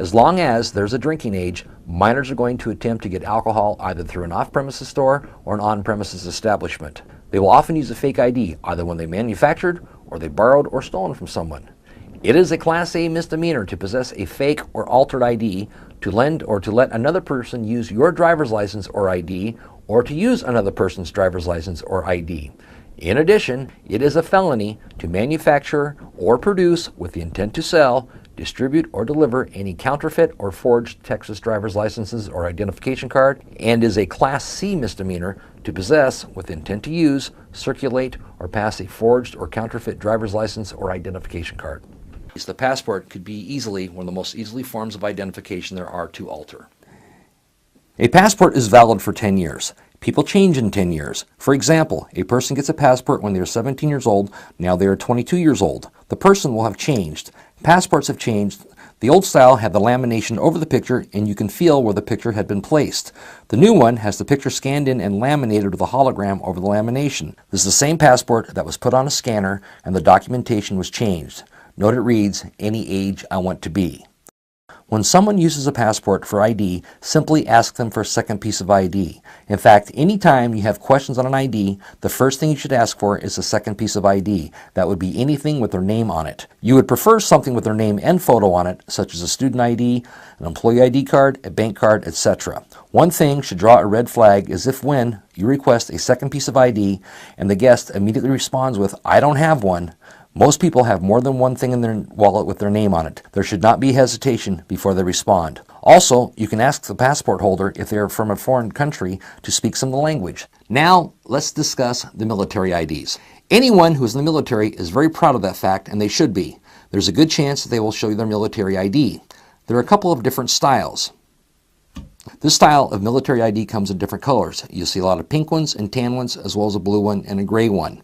As long as there's a drinking age, minors are going to attempt to get alcohol either through an off-premises store or an on-premises establishment. They will often use a fake ID, either when they manufactured or they borrowed or stolen from someone. It is a Class A misdemeanor to possess a fake or altered ID, to lend or to let another person use your driver's license or ID, or to use another person's driver's license or ID. In addition, it is a felony to manufacture or produce with the intent to sell, distribute, or deliver any counterfeit or forged Texas driver's licenses or identification card, and is a Class C misdemeanor to possess with intent to use, circulate, or pass a forged or counterfeit driver's license or identification card. The passport could be easily one of the most easily forms of identification there are to alter. A passport is valid for 10 years. People change in 10 years. For example, a person gets a passport when they are 17 years old, now they are 22 years old. The person will have changed. Passports have changed. The old style had the lamination over the picture and you can feel where the picture had been placed. The new one has the picture scanned in and laminated with a hologram over the lamination. This is the same passport that was put on a scanner and the documentation was changed. Note it reads, "Any age I want to be." When someone uses a passport for ID, simply ask them for a second piece of ID. In fact, anytime you have questions on an ID, the first thing you should ask for is a second piece of ID. That would be anything with their name on it. You would prefer something with their name and photo on it, such as a student ID, an employee ID card, a bank card, etc. One thing should draw a red flag is if when you request a second piece of ID and the guest immediately responds with, "I don't have one." Most people have more than one thing in their wallet with their name on it. There should not be hesitation before they respond. Also, you can ask the passport holder if they are from a foreign country to speak some of the language. Now, let's discuss the military IDs. Anyone who is in the military is very proud of that fact, and they should be. There's a good chance that they will show you their military ID. There are a couple of different styles. This style of military ID comes in different colors. You'll see a lot of pink ones and tan ones, as well as a blue one and a gray one.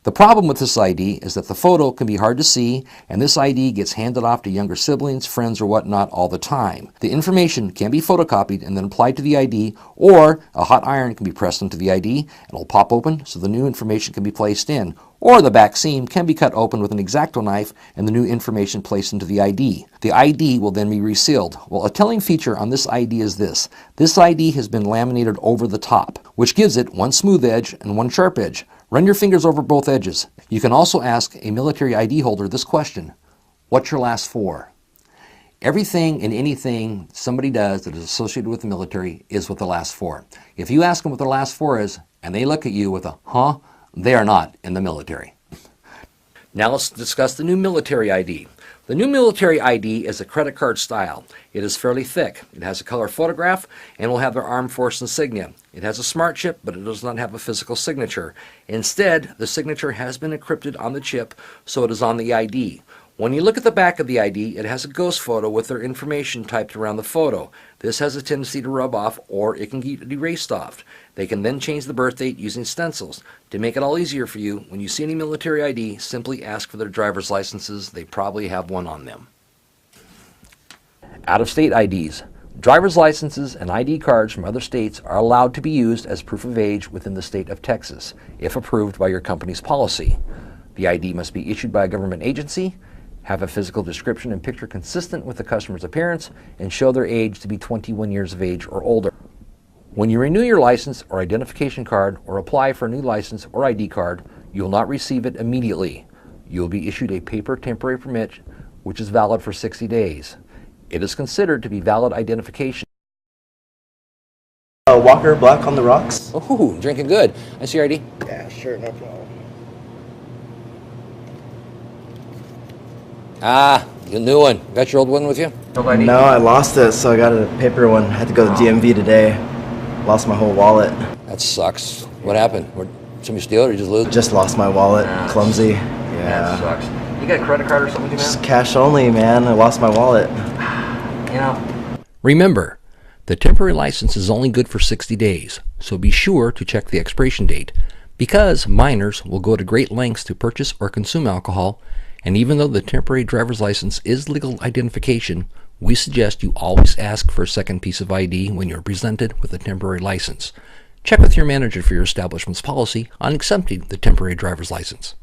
The problem with this ID is that the photo can be hard to see, and this ID gets handed off to younger siblings, friends, or whatnot all the time. The information can be photocopied and then applied to the ID, or a hot iron can be pressed into the ID and it'll pop open so the new information can be placed in. Or the back seam can be cut open with an X-Acto knife and the new information placed into the ID. The ID will then be resealed. Well, a telling feature on this ID is this. This ID has been laminated over the top, which gives it one smooth edge and one sharp edge. Run your fingers over both edges. You can also ask a military ID holder this question: what's your last four? Everything and anything somebody does that is associated with the military is with the last four. If you ask them what their last four is, and they look at you with a huh, they are not in the military. Now let's discuss the new military ID. The new military ID is a credit card style. It is fairly thick. It has a color photograph and will have their armed force insignia. It has a smart chip, but it does not have a physical signature. Instead, the signature has been encrypted on the chip, so it is on the ID. When you look at the back of the ID, it has a ghost photo with their information typed around the photo. This has a tendency to rub off, or it can get erased off. They can then change the birth date using stencils. To make it all easier for you, when you see any military ID, simply ask for their driver's licenses. They probably have one on them. Out-of-state IDs. Driver's licenses and ID cards from other states are allowed to be used as proof of age within the state of Texas, if approved by your company's policy. The ID must be issued by a government agency, have a physical description and picture consistent with the customer's appearance, and show their age to be 21 years of age or older. When you renew your license or identification card or apply for a new license or ID card, you will not receive it immediately. You will be issued a paper temporary permit, which is valid for 60 days. It is considered to be valid identification. Walker Black on the rocks. Oh, drinking good. I see your ID. Yeah, sure, no problem. Ah, the new one. Got your old one with you? No, I lost it, so I got a paper one. I had to go to DMV today. Lost my whole wallet. That sucks. What happened? Somebody steal it or you just lose it? Just lost my wallet. Clumsy. That sucks. You got a credit card or something, man? Just cash only, man. I lost my wallet. You know. Remember, the temporary license is only good for 60 days, so be sure to check the expiration date, because minors will go to great lengths to purchase or consume alcohol, and even though the temporary driver's license is legal identification, we suggest you always ask for a second piece of ID when you're presented with a temporary license. Check with your manager for your establishment's policy on accepting the temporary driver's license.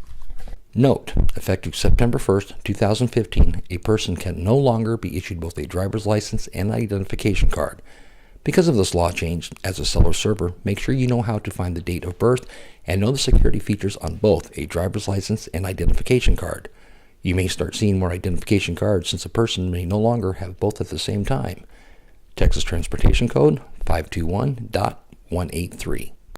Note, effective September 1st, 2015, a person can no longer be issued both a driver's license and identification card. Because of this law change, as a seller server, make sure you know how to find the date of birth and know the security features on both a driver's license and identification card. You may start seeing more identification cards since a person may no longer have both at the same time. Texas Transportation Code 521.183.